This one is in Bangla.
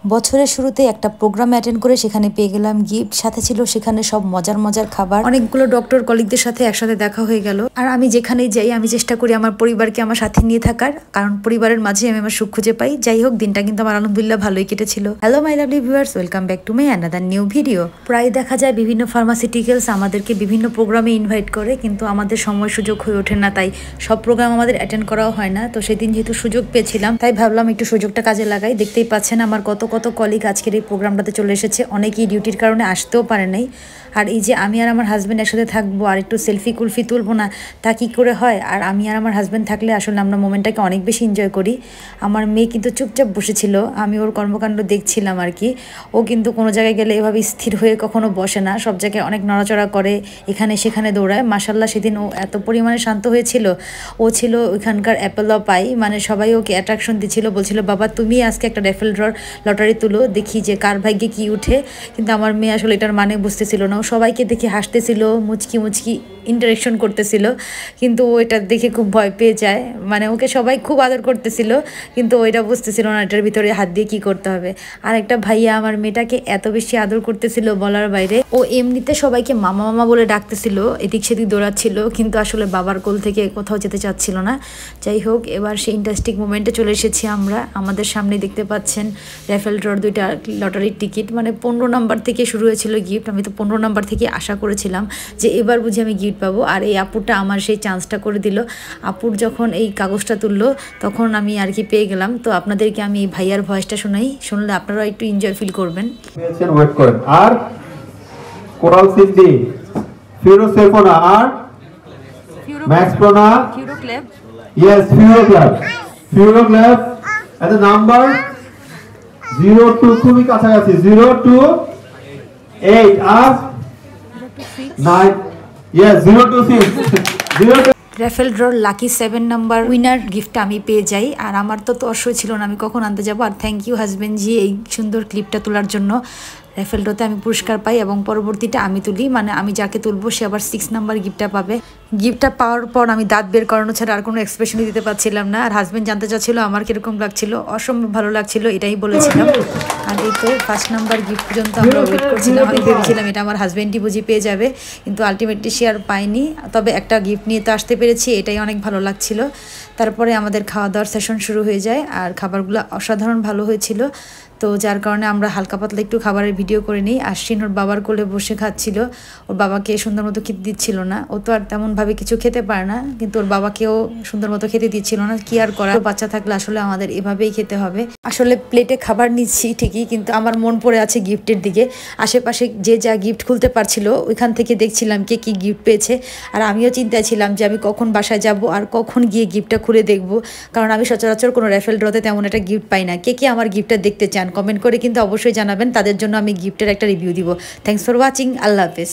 বছরের শুরুতে একটা প্রোগ্রাম অ্যাটেন্ড করে সেখানে পেয়ে গেলাম গিফট, সাথে ছিল সেখানে সব মজার মজার খাবার। অনেকগুলো ডক্টর কলিগদের সাথে একসাথে দেখা হয়ে গেল। আর আমি যেখানেই যাই আমি চেষ্টা করি আমার পরিবারকে আমার সাথে নিয়ে থাকার, কারণ পরিবারের মাঝে আমি আমার সুখ খুঁজে পাই। যাই হোক, দিনটা কিন্তু আমার আলহামদুলিল্লাহ ভালোই কেটেছিল। Hello my lovely viewers, welcome back to my another new video. প্রায় দেখা যায় বিভিন্ন ফার্মাসিউটিক্যালস আমাদেরকে বিভিন্ন প্রোগ্রামে ইনভাইট করে, কিন্তু আমাদের সময় সুযোগ হয়ে ওঠে না, তাই সব প্রোগ্রাম আমাদের অ্যাটেন্ড করাও হয় না। তো সেদিন যেহেতু সুযোগ পেয়েছিলাম তাই ভাবলাম একটু সুযোগটা কাজে লাগাই। দেখতেই পাচ্ছেন আমার কত কত কলিগ আজকের এই প্রোগ্রামটাতে চলে এসেছে। অনেকেই ডিউটির কারণে আসতেও পারে নাই। আর এই যে আমি আর আমার হাজব্যান্ড একসাথে থাকবো আর একটু সেলফি কুলফি তুলবো না, তা কী করে হয়? আর আমি আর আমার হাজব্যান্ড থাকলে আসলে আমরা মোমেন্টটাকে অনেক বেশি এনজয় করি। আমার মেয়ে কিন্তু চুপচাপ বসেছিল, আমি ওর কর্মকাণ্ড দেখছিলাম আর কি। ও কিন্তু কোনো জায়গায় গেলে এভাবে স্থির হয়ে কখনো বসে না, সব জায়গায় অনেক নড়াচড়া করে, এখানে সেখানে দৌড়ায়। মাশাল্লাহ সেদিন ও এত পরিমাণে শান্ত হয়েছিল। ও ছিল ওইখানকার অ্যাপেলো পাই, মানে সবাই ওকে অ্যাট্রাকশন দিচ্ছিল, বলছিল বাবা তুমি আজকে একটা র্যাফেল ড্রর লটারি তুলো, দেখি যে কার ভাগ্যে কি উঠে। কিন্তু আমার মেয়ে আসলে এটার মানে বুঝতেছিল না। ও সবাইকে দেখে হাসতেছিল, মুচকি মুচকি ইন্টারেকশন করতেছিল, কিন্তু ও এটা দেখে খুব ভয় পেয়ে যায়। মানে ওকে সবাই খুব আদর করতেছিল, কিন্তু ওইটা বুঝতেছিল না এটার ভিতরে হাত দিয়ে কি করতে হবে। আর একটা ভাইয়া আমার মেয়েটাকে এত বেশি আদর করতেছিল বলার বাইরে। ও এমনিতে সবাইকে মামা মামা বলে ডাকতেছিল, এদিক সেদিক দৌড়াচ্ছিল, কিন্তু আসলে বাবার কোল থেকে কোথাও যেতে চাচ্ছিল না। যাই হোক, এবার সেই ইন্টারেস্টিং মোমেন্টে চলে এসেছি আমরা। আমাদের সামনে দেখতে পাচ্ছেন র্যাফেল ড্রর দুইটা লটারির টিকিট, মানে 15 নাম্বার থেকে শুরু হয়েছিল গিফট। আমি তো 15 নাম্বার থেকে আশা করেছিলাম যে এবার বুঝি আমি গিফট পাবো। আর এই আপুটা আমার সেই চান্সটা করে দিল। আপুর যখন এই কাগজটা তুললো তখন আমি আর কি পেয়ে গেলাম। তো আপনাদেরকে আমি এই ভাইয়ার ভয়েসটা শোনাই, শুনলে আপনারা একটু এনজয় ফিল করবেন। ওয়েট করেন। আর কোরাল সিদ্ধি, ফিউরোসেফোনা, আর ম্যাক্সপ্রোনা, ফিউরোক্লেভ, yes, ফিউরোক্লেভ, and the number 02, খুবই কাছাকাছি, 028 আর 9, yes, 026, 02। র্যাফেল ড্রর লাকি 7 নাম্বার উইনার গিফটটা আমি পেয়ে যাই। আর আমার তো অবশ্যই ছিল না, আমি কখন আনতে যাবো। আর থ্যাংক ইউ হাজব্যান্ড জি এই সুন্দর ক্লিপটা তোলার জন্য। র্যাফেল ড্রতে আমি পুরস্কার পাই এবং পরবর্তীটা আমি তুলি, মানে আমি যাকে তুলবো সে আবার 6 নাম্বার গিফটটা পাবে। গিফটটা পাওয়ার পর আমি দাঁত বের করানো ছাড়া আর কোনো এক্সপ্রেশনই দিতে পারছিলাম না। আর হাজব্যান্ড জানতে চাচ্ছিল আমার কীরকম লাগছিল। অসম্ভব ভালো লাগছিল, এটাই বলেছিলাম। আর এই তো 1 নাম্বার গিফট পর্যন্ত আমরা ওয়েট করছিলাম। আমি ভেবেছিলাম এটা আমার হাজব্যান্ডই বুঝি পেয়ে যাবে, কিন্তু আলটিমেটলি সে আর পাইনি। তবে একটা গিফট নিয়ে তো আসতে পেরেছি, এটাই অনেক ভালো লাগছিল। তারপরে আমাদের খাওয়া দাওয়ার সেশন শুরু হয়ে যায়, আর খাবারগুলো অসাধারণ ভালো হয়েছিল। তো যার কারণে আমরা হালকা পাতলা একটু খাবারের ভিডিও করে নিই। আশ্বিন ওর বাবার কোলে বসে খাচ্ছিল, ওর বাবাকে সুন্দর মতো খেতে দিচ্ছিল না। ও তো আর তেমনভাবে কিছু খেতে পারে না, কিন্তু ওর বাবাকেও সুন্দর মতো খেতে দিচ্ছিল না। কি আর করা, বাচ্চা থাকলে আসলে আমাদের এভাবেই খেতে হবে। আসলে প্লেটে খাবার নিচ্ছি ঠিকই, কিন্তু আমার মন পড়ে আছে গিফটের দিকে। আশেপাশে যে যা গিফট খুলতে পারছিল ওইখান থেকে দেখছিলাম কে কি গিফট পেয়েছে। আর আমিও চিন্তায় ছিলাম যে আমি কখন বাসায় যাব আর কখন গিয়ে গিফটটা খুলে দেখব, কারণ আমি সচরাচর কোনো র্যাফেল ড্রতে তেমন একটা গিফট পাই না। কে কে আমার গিফটটা দেখতে চান কমেন্ট করে কিন্তু অবশ্যই জানাবেন, তাদের জন্য আমি গিফটের একটা রিভিউ দিব। থ্যাংকস ফর ওয়াচিং, আল্লাহ হাফেজ।